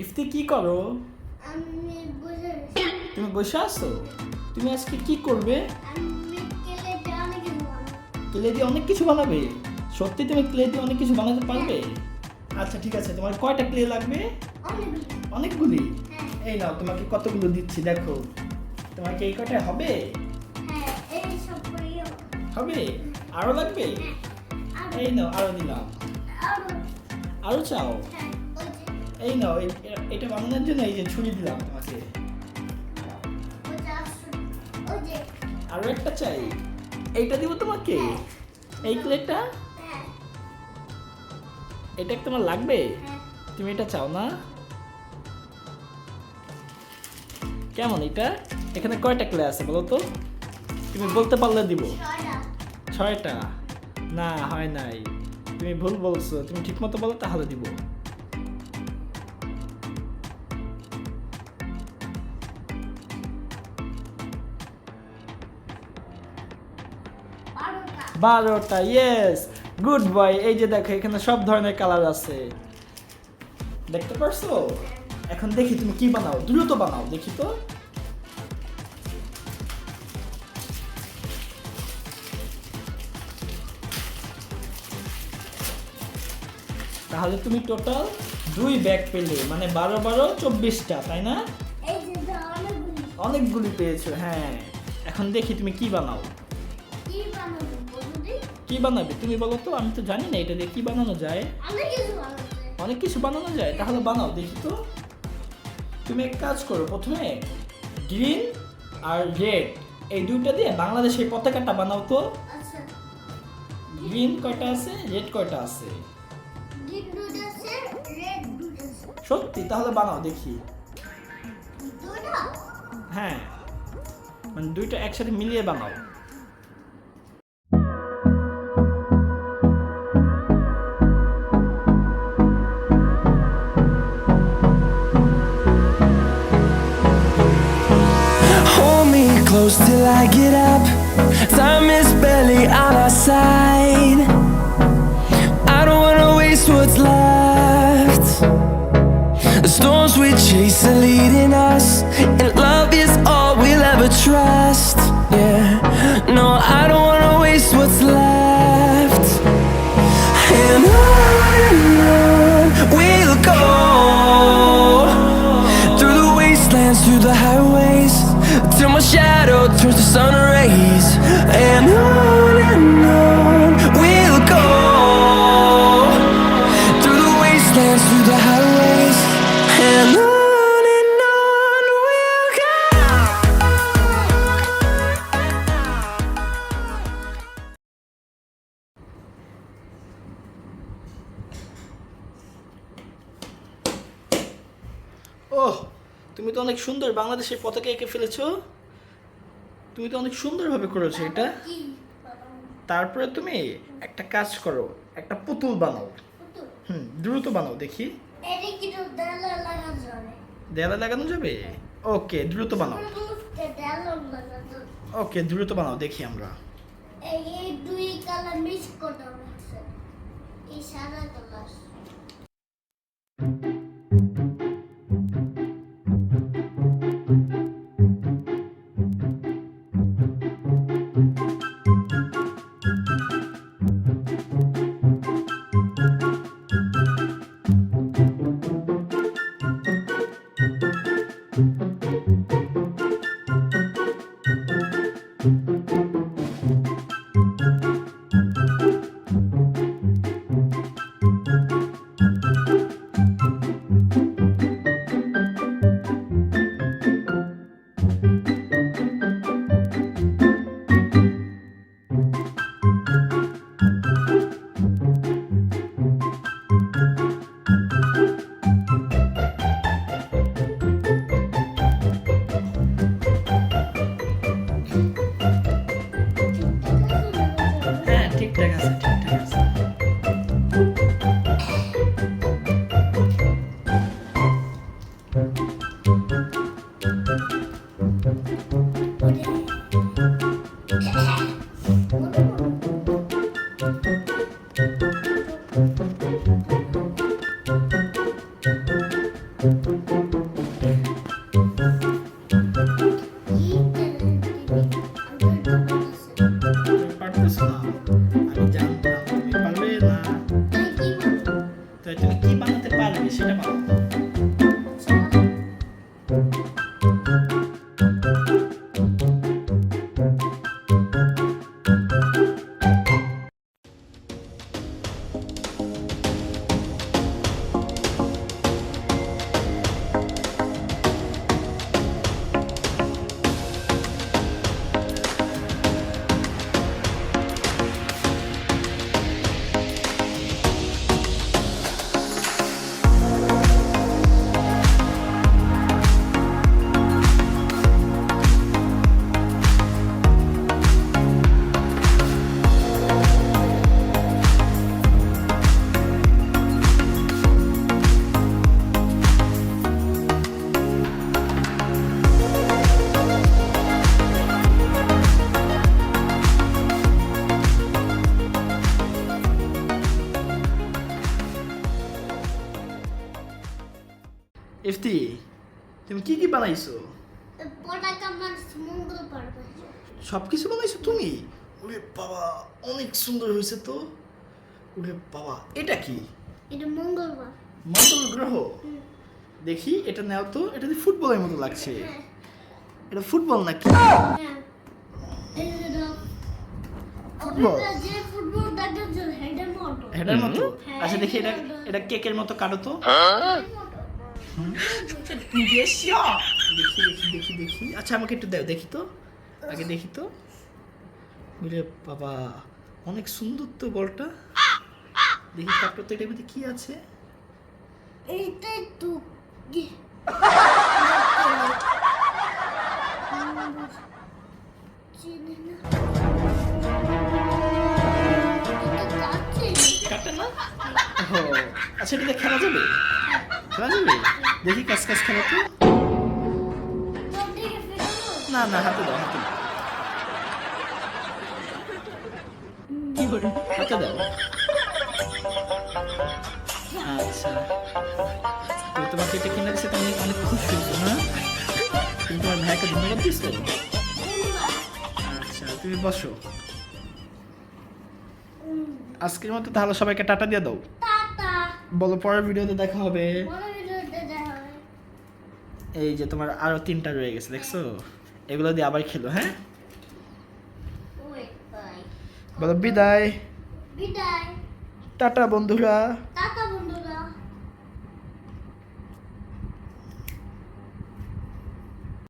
ইফতি কি করো? আমি বসে আছি। তুমি বসে আছো? তুমি আজকে কি করবে? আমি কেলে জানি কি বলবো। ক্লে দিয়ে অনেক কিছু বানাবে? সত্যি তুমি ক্লে দিয়ে অনেক কিছু বানাতে পারবে? আচ্ছা ঠিক আছে, তোমার কয়টা ক্লে লাগবে? অনেকগুলো। অনেকগুলি? হ্যাঁ। এই নাও, তোমাকে কতগুলো দিচ্ছি দেখো। তোমাকে এই কয়টা হবে? হ্যাঁ, এই সব করিও। হবে? আরো লাগবে? আর এই নাও, আরো দিলাম। আর আরো চাও? হ্যাঁ, ওই যে এই নাও, এটা বানানোর জন্য এই যে ছুরি দিলাম তোমাকে। ওই যে আসুন। ওই যে আরো একটা চাই? এইটা দিব তোমাকে? এই ক্লেটা? হ্যাঁ, এটা তোমার লাগবে? হ্যাঁ। তুমি এটা চাও না? কেমন এটা? এখানে কয়টা ক্লে আছে বলো তো? তুমি বলতে পারলে দিব। ছয়টা। 6টা? না, হয় নাই। তুমি ভুল বলছো, তুমি ঠিক মতো বলো তাহলে দিব। বারোটা। 12টা, ইয়েস, গুড বয়। এই যে দেখো, এখানে সব ধরনের কালার আছে, দেখতে পারছো? এখন দেখি তুমি কি বানাও, দ্রুত বানাও দেখি তো। তাহলে তুমি টোটাল 2 ব্যাগ পেলে, মানে 12 12 24টা, তাই না? এই যে অনেকগুলি। অনেকগুলি পেয়েছো, হ্যাঁ। এখন দেখি তুমি কি বানাও। কি বানাবো বন্ধুদি? কি বানাবে তুমি বলো তো, আমি তো জানি না এটা দিয়ে কি বানানো যায়। অনেক কিছু বানাচ্ছে। অনেক কিছু বানানো যায়, তাহলে বানাও দেখি তো। তুমি এক কাজ করো, প্রথমে গ্রিন আর রেড এই দুইটা দিয়ে বাংলাদেশের পতাকাটা বানাও তো। আচ্ছা, গ্রিন কয়টা আছে, রেড কয়টা আছে? গ্রিন দুধ আছে, রেড দুধ আছে। সত্যি? তাহলে বানাও দেখি। দুটা? হ্যাঁ, মানে দুইটা একসাথে মিলিয়ে বানাও। Hold me close till I get up. Time is barely on our side. I don't wanna waste what's left. The storms we chase are leading us, and love is all we'll ever trust. Yeah, no, I don't wanna waste what's left. And on we'll go, through the wastelands, through the highways, till my shadow turns to sun rays. And on we'll go, through the wastelands, through the highways. And on we'll go. ওহ, তুমি তো অনেক সুন্দর বাংলাদেশের পতাকা এঁকে ফেলেছো। তুমি তো অনেক সুন্দরভাবে করেছো এটা। কি বানাবো? তারপরে তুমি একটা কাজ করো, একটা পুতুল বানাও। পুতুল? দ্রুত বানাও দেখি। এটা কি তো দেয়ালে লাগানো যাবে? দেয়ালে লাগানো যাবে? ওকে, দ্রুত বানাও। দেয়ালে লাগানো। ওকে, দ্রুত বানাও দেখি আমরা। এই দুই কালার মিক্স করতে হবে একসাথে। এই সাদা কালার। পারতেছো না, আমি জানতাম তুমি পারবে না। তাই তুমি কি বানাতে পারবে সেটা বানাও। ইফতি, তুমি কি কি বানাইছো? পটাকা মানুষ মঙ্গল পারবে। সব কিছু বানাইছো তুমি? ওরে বাবা, অনেক সুন্দর হয়েছে তো। ওরে বাবা, এটা কি? এটা মঙ্গলবার। মঙ্গল গ্রহ? দেখি এটা নাও তো, এটা তো ফুটবলের মতো লাগছে। হ্যাঁ। এটা ফুটবল নাকি? হ্যাঁ। এই যে দাও। ফুটবল? ওটা যে ফুটবল দেখেন যে হেডের মতো। হেডের মতো? হ্যাঁ, আচ্ছা দেখি এটা, হেডের মতো। এটা কেকের মতো কাটো তো। হেডের মতো। দেখি দেখি দেখি দেখি। আচ্ছা আমাকে একটু দাও দেখি তো, আগে দেখি তো। ওরে বাবা, অনেক সুন্দর তো বলটা। দেখি তারপর তো এটার মধ্যে কি আছে? এইটাই তো চিনি না। এটা কাটছে। কাটে না? ও আচ্ছা, এটা দিয়ে খেলা যাবে? খেলা যাবে? দেখি কাজ কাজ খেলা তো। তো দিকে ফেলো। না না, হাতে দাও, হাতে দাও। হাতে দাও। আচ্ছা, তো তোমাকে এটা কিনে দিচ্ছে, তুমি অনেক খুশি হয়েছো না? তুমি তোমার ভাইকে ধন্যবাদ দিচ্ছো? আচ্ছা, তুমি বসো। আজকের মতো তাহলে সবাইকে টাটা দিয়ে দাও। টাটা। বলো পরের ভিডিওতে দেখা হবে। বড় ভিডিওতে দেখা হবে। এই যে তোমার আরো 3টা রয়ে গেছে, দেখছো? এগুলো দিয়ে আবার খেলো, হ্যাঁ? Wait bye. বলো বিদায়, বিদায়। টাটা বন্ধুরা।